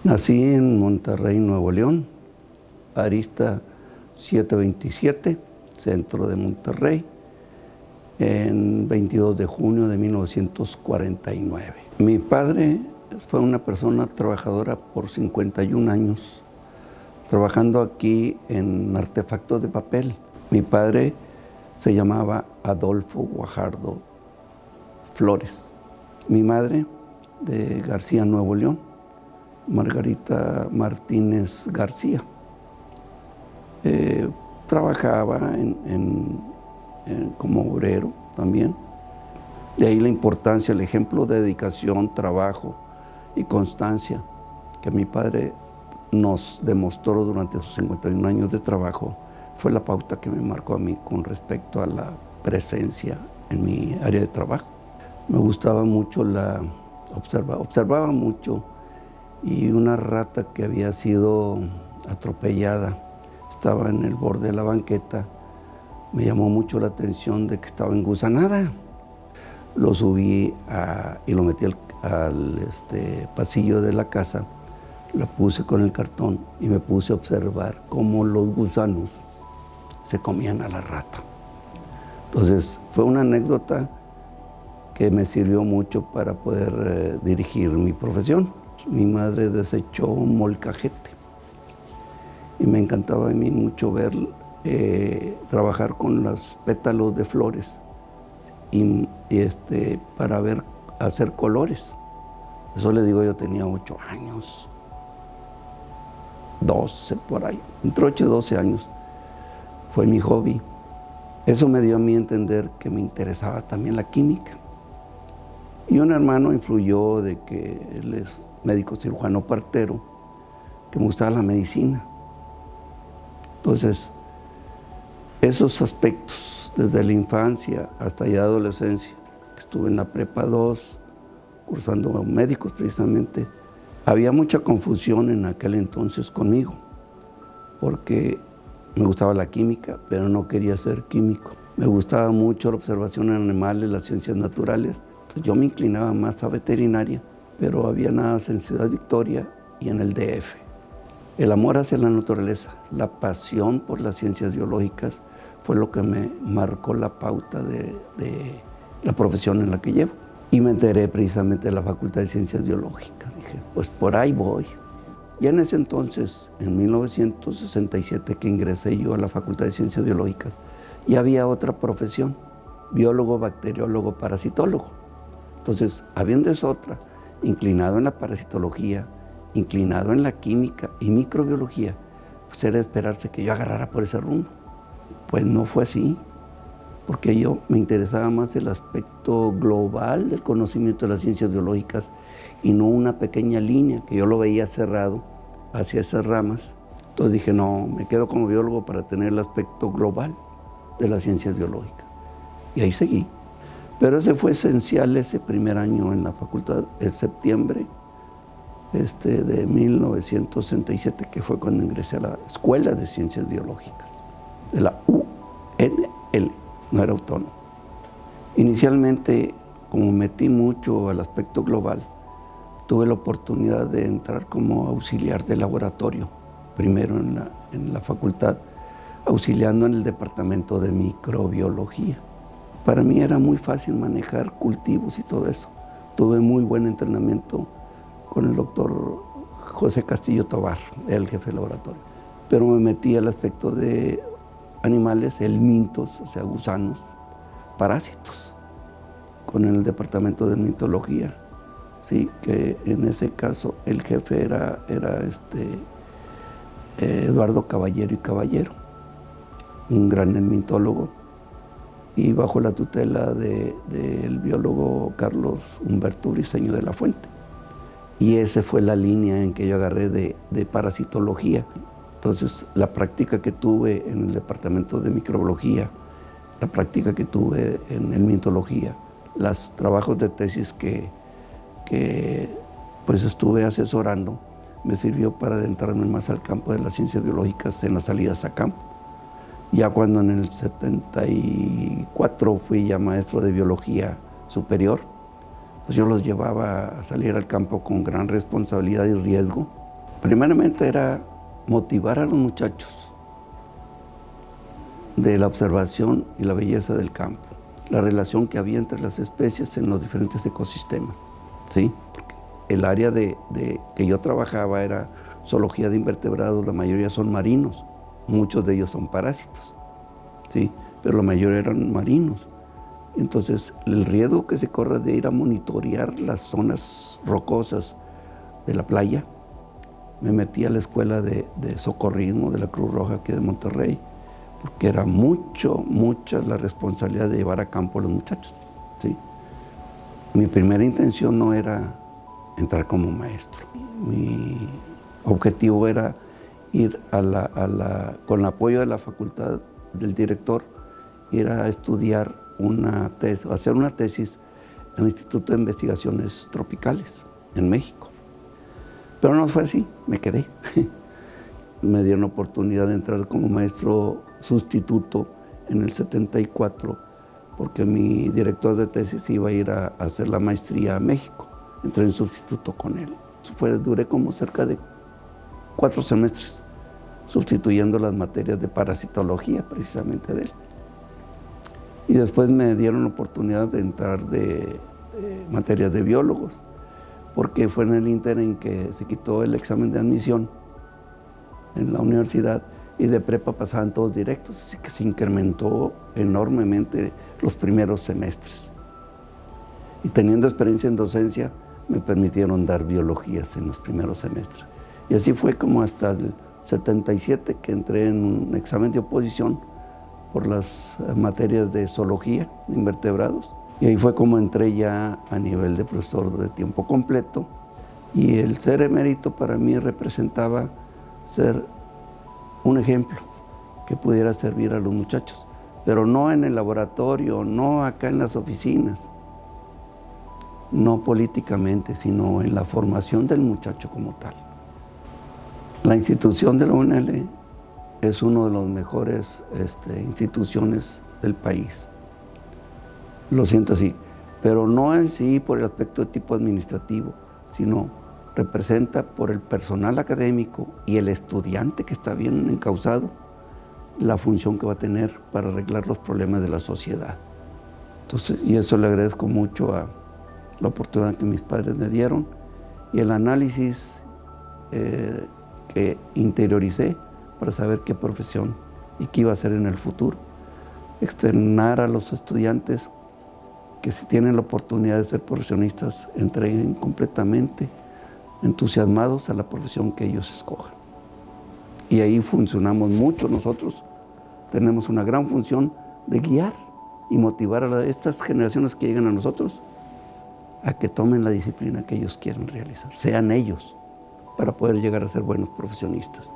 Nací en Monterrey, Nuevo León, Arista 727, centro de Monterrey, en 22 de junio de 1949. Mi padre fue una persona trabajadora por 51 años, trabajando aquí en artefactos de papel. Mi padre se llamaba Adolfo Guajardo Flores. Mi madre, de García, Nuevo León, Margarita Martínez García. Trabajaba como obrero también. De ahí la importancia, el ejemplo de dedicación, trabajo y constancia que mi padre nos demostró durante sus 51 años de trabajo, fue la pauta que me marcó a mí con respecto a la presencia en mi área de trabajo. Me gustaba mucho observaba mucho, y una rata que había sido atropellada estaba en el borde de la banqueta. Me llamó mucho la atención de que estaba engusanada. Lo subí y lo metí al pasillo de la casa, la puse con el cartón y me puse a observar cómo los gusanos se comían a la rata. Entonces fue una anécdota que me sirvió mucho para poder dirigir mi profesión. Mi madre desechó un molcajete y me encantaba a mí mucho ver trabajar con los pétalos de flores y para hacer colores. Eso le digo, yo tenía 8 años, 12 por ahí, entre 8 y 12 años. Fue mi hobby. Eso me dio a mí a entender que me interesaba también la química. Y un hermano influyó de que él es médico cirujano partero, que me gustaba la medicina. Entonces, esos aspectos, desde la infancia hasta ya adolescencia, que estuve en la prepa 2, cursando médicos precisamente, había mucha confusión en aquel entonces conmigo, porque me gustaba la química, pero no quería ser químico. Me gustaba mucho la observación en animales, las ciencias naturales. Entonces yo me inclinaba más a veterinaria, pero había nada más en Ciudad Victoria y en el DF. El amor hacia la naturaleza, la pasión por las ciencias biológicas fue lo que me marcó la pauta de la profesión en la que llevo. Y me enteré precisamente de la Facultad de Ciencias Biológicas. Dije, pues por ahí voy. Y en ese entonces, en 1967, que ingresé yo a la Facultad de Ciencias Biológicas, ya había otra profesión, biólogo, bacteriólogo, parasitólogo. Entonces, habiendo esa otra, inclinado en la parasitología, inclinado en la química y microbiología, pues era de esperarse que yo agarrara por ese rumbo. Pues no fue así, porque yo me interesaba más el aspecto global del conocimiento de las ciencias biológicas y no una pequeña línea que yo lo veía cerrado hacia esas ramas. Entonces dije, no, me quedo como biólogo para tener el aspecto global de las ciencias biológicas. Y ahí seguí. Pero ese fue esencial, ese primer año en la facultad, en septiembre de 1967, que fue cuando ingresé a la Escuela de Ciencias Biológicas, de la UNL, no era autónomo. Inicialmente, como metí mucho al aspecto global, tuve la oportunidad de entrar como auxiliar de laboratorio, primero en la facultad, auxiliando en el departamento de microbiología. Para mí era muy fácil manejar cultivos y todo eso. Tuve muy buen entrenamiento con el doctor José Castillo Tobar, el jefe de laboratorio. Pero me metí al aspecto de animales, helmintos, o sea, gusanos, parásitos, con el departamento de mitología. Sí, que en ese caso el jefe era Eduardo Caballero y Caballero, un gran helmintólogo, y bajo la tutela del biólogo Carlos Humberto Briceño de la Fuente. Y esa fue la línea en que yo agarré de parasitología. Entonces, la práctica que tuve en el departamento de microbiología, la práctica que tuve en helmintología, los trabajos de tesis que pues estuve asesorando, me sirvió para adentrarme más al campo de las ciencias biológicas en las salidas a campo. Ya cuando en el 74 fui ya maestro de biología superior, pues yo los llevaba a salir al campo con gran responsabilidad y riesgo, primeramente era motivar a los muchachos de la observación y la belleza del campo, la relación que había entre las especies en los diferentes ecosistemas, ¿sí? Porque el área que yo trabajaba era zoología de invertebrados, la mayoría son marinos, muchos de ellos son parásitos, ¿sí? Pero la mayoría eran marinos. Entonces, el riesgo que se corre de ir a monitorear las zonas rocosas de la playa, me metí a la escuela de socorrismo de la Cruz Roja aquí de Monterrey, porque era mucha la responsabilidad de llevar a campo a los muchachos, ¿sí? Mi primera intención no era entrar como maestro. Mi objetivo era ir con el apoyo de la facultad del director, ir a estudiar hacer una tesis en el Instituto de Investigaciones Tropicales en México. Pero no fue así, me quedé. Me dieron la oportunidad de entrar como maestro sustituto en el 74, porque mi director de tesis iba a ir a hacer la maestría a México. Entré en sustituto con él. Duré como cerca de 4 semestres, sustituyendo las materias de parasitología precisamente de él. Y después me dieron la oportunidad de entrar de materias de biólogos, porque fue en el ínter en que se quitó el examen de admisión en la universidad y de prepa pasaban todos directos, así que se incrementó enormemente los primeros semestres. Y teniendo experiencia en docencia, me permitieron dar biologías en los primeros semestres. Y así fue como hasta el 77 que entré en un examen de oposición por las materias de zoología, de invertebrados. Y ahí fue como entré ya a nivel de profesor de tiempo completo. Y el ser emérito para mí representaba ser un ejemplo que pudiera servir a los muchachos, pero no en el laboratorio, no acá en las oficinas, no políticamente, sino en la formación del muchacho como tal. La institución de la UNL es una de las mejores instituciones del país. Lo siento así, pero no en sí por el aspecto de tipo administrativo, sino representa por el personal académico y el estudiante que está bien encauzado la función que va a tener para arreglar los problemas de la sociedad. Entonces, y eso le agradezco mucho a la oportunidad que mis padres me dieron y el análisis que interioricé para saber qué profesión y qué iba a hacer en el futuro. Externar a los estudiantes que si tienen la oportunidad de ser profesionistas, entreguen completamente entusiasmados a la profesión que ellos escojan. Y ahí funcionamos mucho nosotros. Tenemos una gran función de guiar y motivar a estas generaciones que llegan a nosotros a que tomen la disciplina que ellos quieren realizar, sean ellos, para poder llegar a ser buenos profesionistas.